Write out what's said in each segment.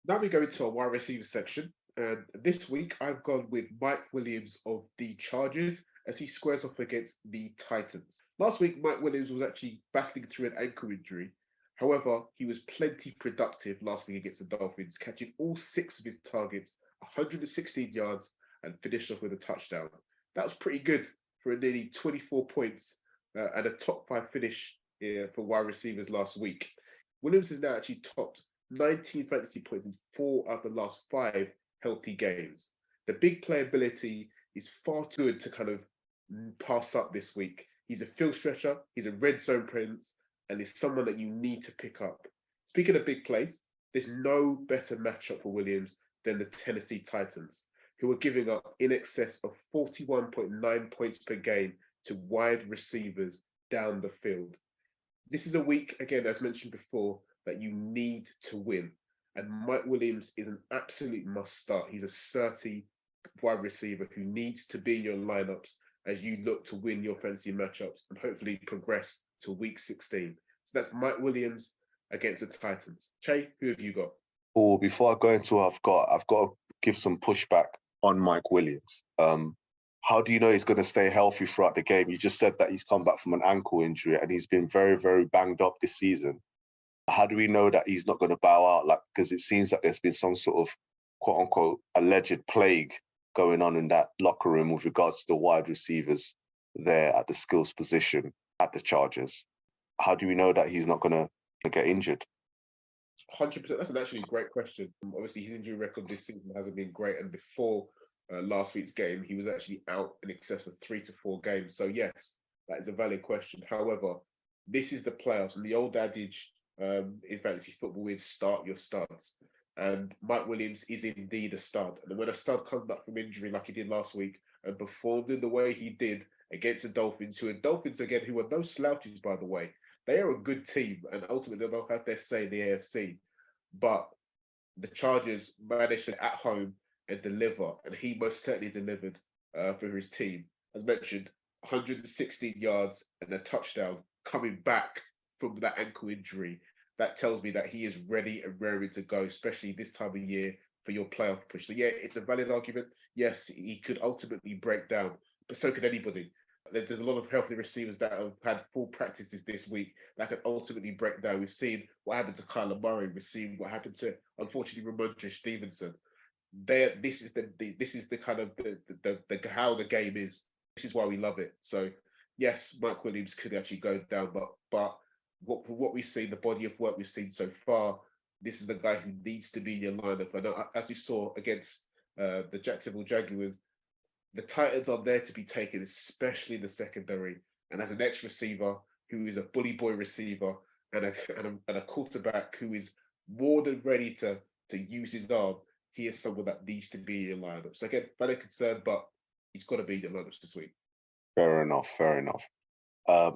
Now we go into our wide receiver section. And this week I've gone with Mike Williams of the Chargers as he squares off against the Titans. Last week, Mike Williams was actually battling through an ankle injury. However, he was plenty productive last week against the Dolphins, catching all six of his targets, 116 yards, and finished off with a touchdown. That was pretty good for a nearly 24 points and a top five finish for wide receivers last week. Williams has now actually topped 19 fantasy points in four out of the last five healthy games. The big playability is far too good to kind of pass up this week. He's a field stretcher, he's a red zone presence, and he's someone that you need to pick up. Speaking of big plays, there's no better matchup for Williams than the Tennessee Titans, who are giving up in excess of 41.9 points per game to wide receivers down the field. This is a week, again, as mentioned before, that you need to win. And Mike Williams is an absolute must start. He's a 30 wide receiver who needs to be in your lineups as you look to win your fantasy matchups and hopefully progress to week 16. So that's Mike Williams against the Titans. Che, who have you got? Or before I go into what I've got to give some pushback on Mike Williams. How do you know he's going to stay healthy throughout the game? You just said that he's come back from an ankle injury and he's been very, very banged up this season. How do we know that he's not going to bow out? Like, because it seems like there's been some sort of quote unquote alleged plague going on in that locker room with regards to the wide receivers there at the skills position at the Chargers. How do we know that he's not going to get injured? 100%. That's actually a great question. Obviously, his injury record this season hasn't been great. And before last week's game, he was actually out in excess of 3 to 4 games. So, yes, that is a valid question. However, this is the playoffs. And the old adage in fantasy football is start your starts. And Mike Williams is indeed a stud. And when a stud comes back from injury like he did last week and performed in the way he did against the Dolphins, who are Dolphins again, who are no slouches, by the way. They are a good team, and ultimately they'll have their say in the AFC. But the Chargers managed to at home and deliver, and he most certainly delivered for his team. As mentioned, 116 yards and a touchdown coming back from that ankle injury. That tells me that he is ready and raring to go, especially this time of year for your playoff push. So yeah, it's a valid argument. Yes, he could ultimately break down, but so could anybody. There's a lot of healthy receivers that have had full practices this week that can ultimately break down. We've seen what happened to Kyler Murray. We've seen what happened to, unfortunately, Ramondre Stevenson. This is the kind of the how the game is. This is why we love it. So yes, Mike Williams could actually go down, but what we've seen, the body of work we've seen so far, this is the guy who needs to be in your lineup. And as we saw against the Jacksonville Jaguars, the Titans are there to be taken, especially in the secondary. And as an ex-receiver who is a bully boy receiver and a quarterback who is more than ready to use his arm, he is someone that needs to be in your lineup. So again, valid concern, but he's got to be in your lineups this week. Fair enough, fair enough.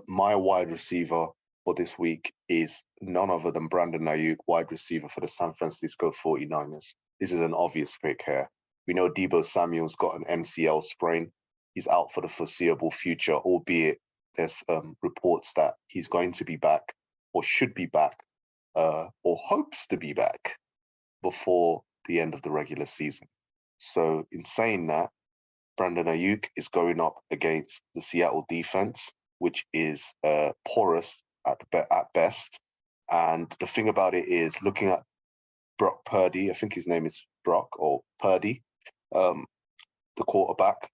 My wide receiver for this week is none other than Brandon Ayuk, wide receiver for the San Francisco 49ers. This is an obvious pick here. We know Deebo Samuel's got an MCL sprain. He's out for the foreseeable future, albeit there's reports that he's going to be back or should be back or hopes to be back before the end of the regular season. So in saying that, Brandon Ayuk is going up against the Seattle defense, which is porous at best. And the thing about it is, looking at Brock Purdy, I think his name is Brock or Purdy, the quarterback,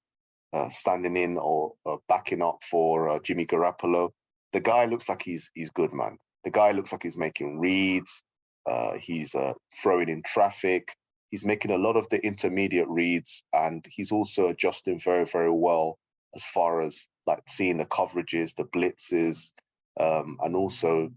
standing in or backing up for Jimmy Garoppolo. The guy looks like he's good, man. The guy looks like he's making reads. He's throwing in traffic. He's making a lot of the intermediate reads, and he's also adjusting very, very well as far as like seeing the coverages, the blitzes, and also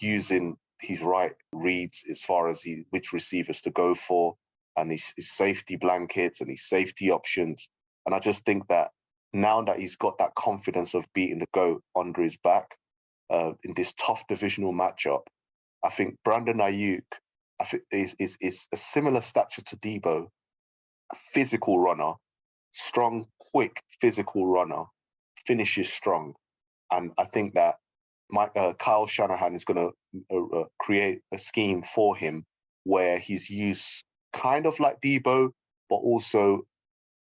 using his right reads as far as which receivers to go for, and his safety blankets and his safety options. And I just think that now that he's got that confidence of beating the GOAT under his back in this tough divisional matchup, I think Brandon Ayuk is a similar stature to Deebo, a physical runner, strong, quick, physical runner, finishes strong. And I think that Kyle Shanahan is going to create a scheme for him where he's used kind of like Debo, but also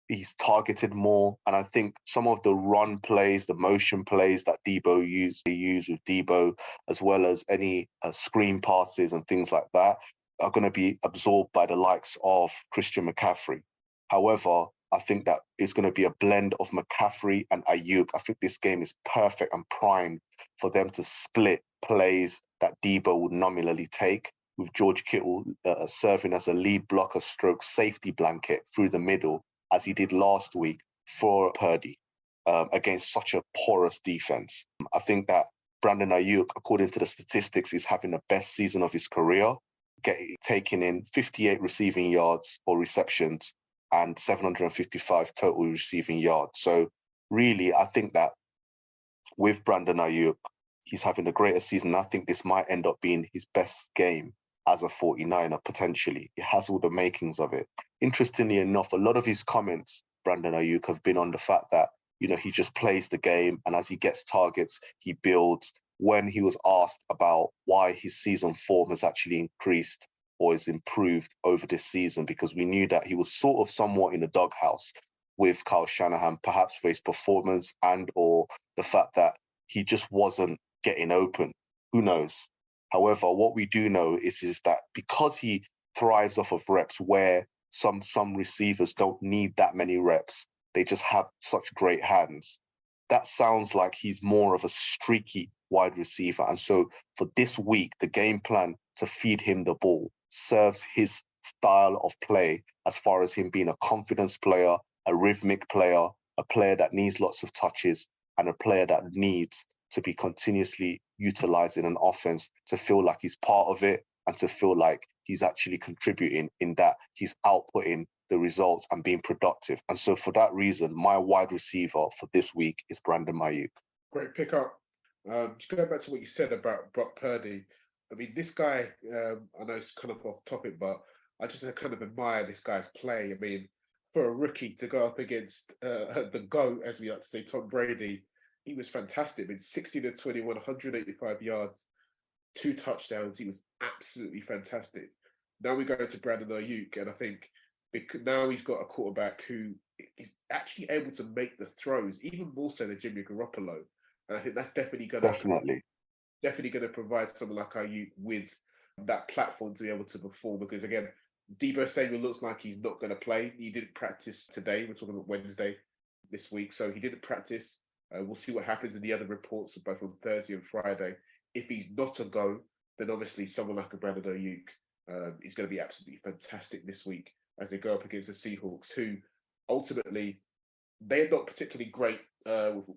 he's targeted more. And I think some of the run plays, the motion plays that they use with Debo, as well as any screen passes and things like that, are going to be absorbed by the likes of Christian McCaffrey. However, I think that it's going to be a blend of McCaffrey and Ayuk. I think this game is perfect and primed for them to split plays that Debo would nominally take, with George Kittle serving as a lead blocker stroke safety blanket through the middle, as he did last week for Purdy against such a porous defense. I think that Brandon Ayuk, according to the statistics, is having the best season of his career, taking in 58 receiving yards or receptions and 755 total receiving yards. So really, I think that with Brandon Ayuk, he's having a greater season. I think this might end up being his best game as a 49er, potentially. He has all the makings of it. Interestingly enough, a lot of his comments, Brandon Ayuk, have been on the fact that, he just plays the game, and as he gets targets, he builds. When he was asked about why his season form has actually increased or is improved over this season, because we knew that he was sort of somewhat in the doghouse with Kyle Shanahan, perhaps for his performance and or the fact that he just wasn't getting open. Who knows? However, what we do know is that because he thrives off of reps, where some receivers don't need that many reps, they just have such great hands. That sounds like he's more of a streaky wide receiver. And so for this week, the game plan to feed him the ball serves his style of play, as far as him being a confidence player, a rhythmic player, a player that needs lots of touches, and a player that needs to be continuously utilizing an offense to feel like he's part of it and to feel like he's actually contributing, in that he's outputting the results and being productive. And so for that reason, my wide receiver for this week is Brandon Ayuk. Great pick up. Just going back to what you said about Brock Purdy, I mean, this guy, I know it's kind of off topic, but I just kind of admire this guy's play. I mean, for a rookie to go up against the GOAT, as we like to say, Tom Brady, he was fantastic. I mean, 60-21, 185 yards, 2 touchdowns. He was absolutely fantastic. Now we go to Brandon Ayuk, and I think now he's got a quarterback who is actually able to make the throws, even more so than Jimmy Garoppolo. And I think that's definitely going to provide someone like Ayuk with that platform to be able to perform. Because again, Deebo Samuel looks like he's not going to play. He didn't practice today. We're talking about Wednesday this week, so he didn't practice. We'll see what happens in the other reports, both on Thursday and Friday. If he's not a go, then obviously someone like a Brandon Ayuk is going to be absolutely fantastic this week as they go up against the Seahawks, who ultimately, they're not particularly great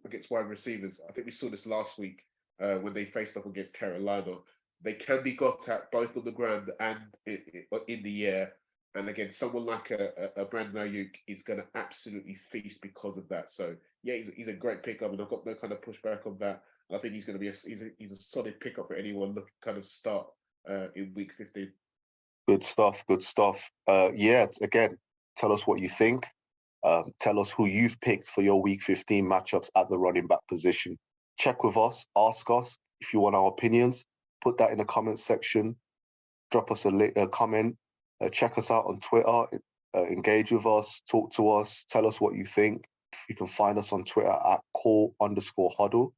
against wide receivers. I think we saw this last week when they faced off against Carolina. They can be got at both on the ground and in the air. And again, someone like a Brandon Ayuk is going to absolutely feast because of that. So yeah, he's a great pickup, and I've got no kind of pushback on that. I think he's going to be he's a solid pickup for anyone looking kind of start in week 15. Good stuff. Good stuff. Yeah, again, tell us what you think. Tell us who you've picked for your week 15 matchups at the running back position. Check with us. Ask us if you want our opinions. Put that in the comment section. Drop us a comment. Check us out on Twitter. Engage with us. Talk to us. Tell us what you think. You can find us on Twitter at @call_huddle.